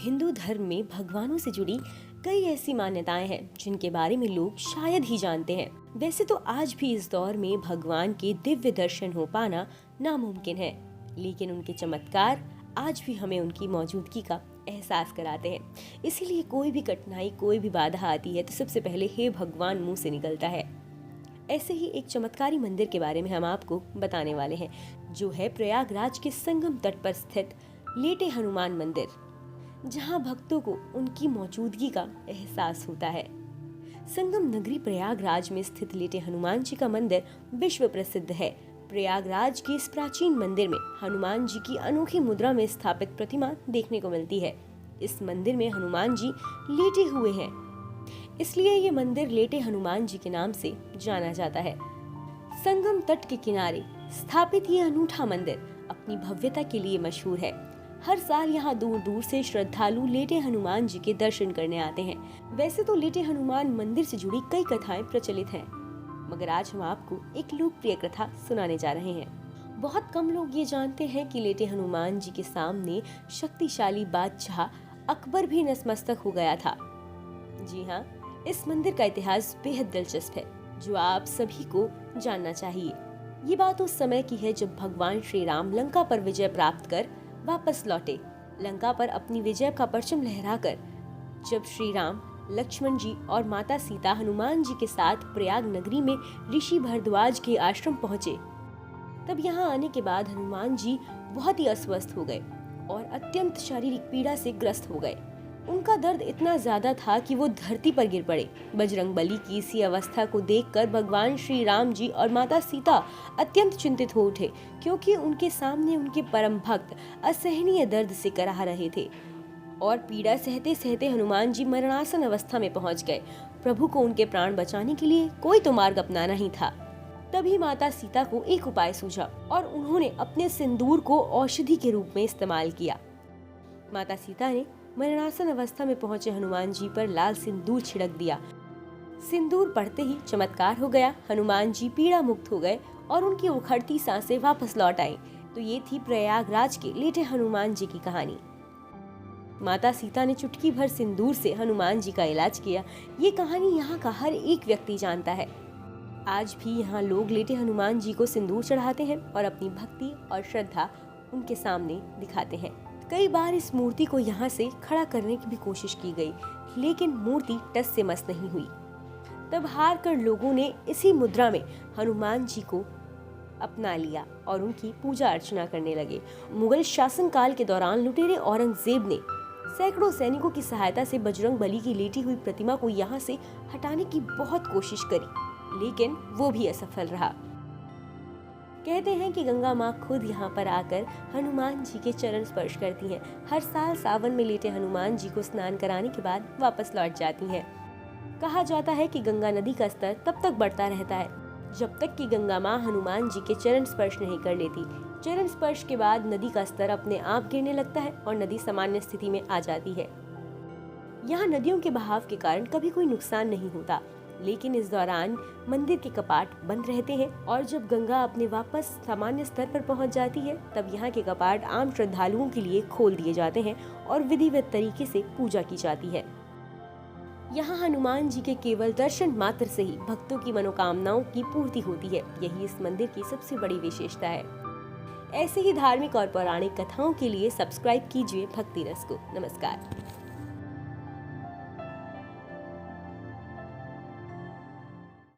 हिंदू धर्म में भगवानों से जुड़ी कई ऐसी मान्यताएं हैं जिनके बारे में लोग शायद ही जानते हैं। वैसे तो आज भी इस दौर में भगवान के दिव्य दर्शन हो पाना नामुमकिन है, लेकिन उनके चमत्कार आज भी हमें उनकी मौजूदगी का एहसास कराते हैं। इसीलिए कोई भी कठिनाई, कोई भी बाधा आती है तो सबसे पहले हे भगवान मुंह से निकलता है। ऐसे ही एक चमत्कारी मंदिर के बारे में हम आपको बताने वाले हैं, जो है प्रयागराज के संगम तट पर स्थित लेटे हनुमान मंदिर, जहां भक्तों को उनकी मौजूदगी का एहसास होता है। संगम नगरी प्रयागराज में स्थित लेटे हनुमान जी का मंदिर विश्व प्रसिद्ध है। प्रयागराज के इस प्राचीन मंदिर में हनुमान जी की अनोखी मुद्रा में स्थापित प्रतिमा देखने को मिलती है। इस मंदिर में हनुमान जी लेटे हुए हैं, इसलिए ये मंदिर लेटे हनुमान जी के नाम से जाना जाता है। संगम तट के किनारे स्थापित ये अनूठा मंदिर अपनी भव्यता के लिए मशहूर है। हर साल यहाँ दूर दूर से श्रद्धालु लेटे हनुमान जी के दर्शन करने आते हैं। वैसे तो लेटे हनुमान मंदिर से जुड़ी कई कथाएं प्रचलित हैं, मगर आज हम आपको एक लोकप्रिय कथा सुनाने जा रहे हैं। बहुत कम लोग ये जानते हैं कि लेटे हनुमान जी के सामने शक्तिशाली बादशाह अकबर भी नतमस्तक हो गया था। जी हाँ, इस मंदिर का इतिहास बेहद दिलचस्प है, जो आप सभी को जानना चाहिए। ये बात उस समय की है जब भगवान श्री राम लंका पर विजय प्राप्त कर वापस लौटे। लंका पर अपनी विजय का परचम लहराकर जब श्री राम, लक्ष्मण जी और माता सीता हनुमान जी के साथ प्रयाग नगरी में ऋषि भरद्वाज के आश्रम पहुँचे, तब यहाँ आने के बाद हनुमान जी बहुत ही अस्वस्थ हो गए और अत्यंत शारीरिक पीड़ा से ग्रस्त हो गए। उनका दर्द इतना ज्यादा था कि वो धरती पर गिर पड़े। बजरंगबली की इसी अवस्था को देखकर भगवान श्री राम जी और माता सीता अत्यंत चिंतित हो उठे, क्योंकि उनके सामने उनके परम भक्त असहनीय दर्द से कराह रहे थे और पीड़ा सहते सहते हनुमान जी मरणासन अवस्था में पहुंच गए। प्रभु को उनके प्राण बचाने के लिए कोई तो मार्ग अपनाना ही था। तभी माता सीता को एक उपाय सूझा और उन्होंने अपने सिंदूर को औषधि के रूप में इस्तेमाल किया। माता सीता ने मरणासन अवस्था में पहुंचे हनुमान जी पर लाल सिंदूर छिड़क दिया। सिंदूर पड़ते ही चमत्कार हो गया। हनुमान जी पीड़ा मुक्त हो गए और उनकी उखड़ती सांसें वापस लौट आई। तो ये थी प्रयागराज के लेटे हनुमान जी की कहानी। माता सीता ने चुटकी भर सिंदूर से हनुमान जी का इलाज किया। ये कहानी यहाँ का हर एक व्यक्ति जानता है। आज भी यहाँ लोग लेटे हनुमान जी को सिंदूर चढ़ाते हैं और अपनी भक्ति और श्रद्धा उनके सामने दिखाते हैं। कई बार इस मूर्ति को यहाँ से खड़ा करने की भी कोशिश की गई, लेकिन मूर्ति टस से मस नहीं हुई। तब हार कर लोगों ने इसी मुद्रा में हनुमान जी को अपना लिया और उनकी पूजा अर्चना करने लगे। मुगल शासनकाल के दौरान लुटेरे औरंगजेब ने सैकड़ों सैनिकों की सहायता से बजरंगबली की लेटी हुई प्रतिमा को यहाँ से हटाने की बहुत कोशिश करी, लेकिन वो भी असफल रहा। कहते हैं कि गंगा माँ खुद यहाँ पर आकर हनुमान जी के चरण स्पर्श करती हैं। हर साल सावन में लेटे हनुमान जी को स्नान कराने के बाद वापस लौट जाती हैं। कहा जाता है कि गंगा नदी का स्तर तब तक बढ़ता रहता है जब तक कि गंगा माँ हनुमान जी के चरण स्पर्श नहीं कर लेती। चरण स्पर्श के बाद नदी का स्तर अपने आप गिरने लगता है और नदी सामान्य स्थिति में आ जाती है। यहाँ नदियों के बहाव के कारण कभी कोई नुकसान नहीं होता, लेकिन इस दौरान मंदिर के कपाट बंद रहते हैं और जब गंगा अपने वापस सामान्य स्तर पर पहुंच जाती है, तब यहाँ के कपाट आम श्रद्धालुओं के लिए खोल दिए जाते हैं और विधिवत तरीके से पूजा की जाती है। यहाँ हनुमान जी के केवल दर्शन मात्र से ही भक्तों की मनोकामनाओं की पूर्ति होती है। यही इस मंदिर की सबसे बड़ी विशेषता है। ऐसे ही धार्मिक और पौराणिक कथाओं के लिए सब्सक्राइब कीजिए भक्ति रस को। नमस्कार।